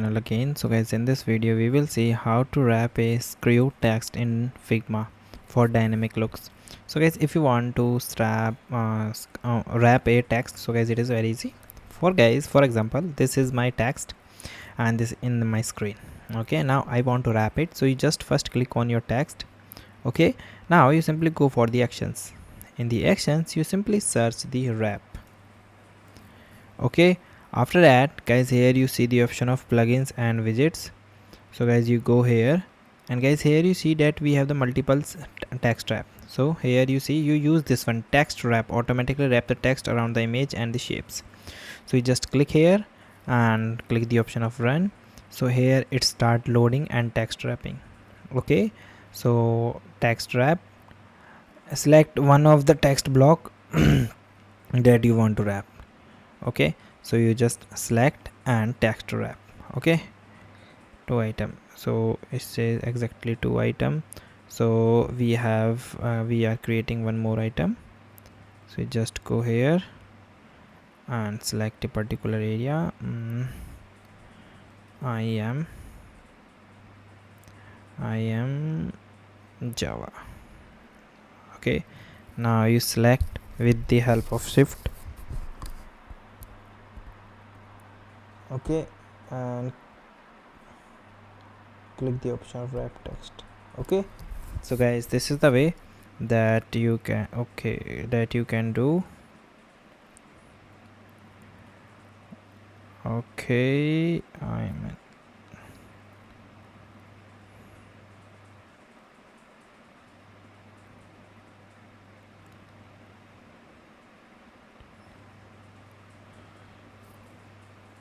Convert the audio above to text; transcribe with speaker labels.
Speaker 1: Again. So guys, in this video we will see how to wrap a Skew text in Figma for dynamic looks. So guys, if you want to wrap a text, so guys, it is very easy. For example, this is my text and this in my screen. Okay, now I want to wrap it, so you just first click on your text. Okay, now you simply go for the actions. In the actions you simply search the wrap. Okay, after that guys, here you see the option of plugins and widgets. So guys, you go here, and guys, here you see that we have the multiples text wrap. So here you see you use this one, text wrap, automatically wrap the text around the image and the shapes. So you just click here and click the option of run. So here it start loading and text wrapping. Okay, so text wrap, select one of the text block that you want to wrap. Okay, so you just select and text wrap. Okay, two item, so it says exactly two item. So we are creating one more item. So you just go here and select a particular area. I am Java. Okay, now you select with the help of shift. Okay, and click the option of wrap text. Okay, so guys, this is the way that you can do. Okay, I'm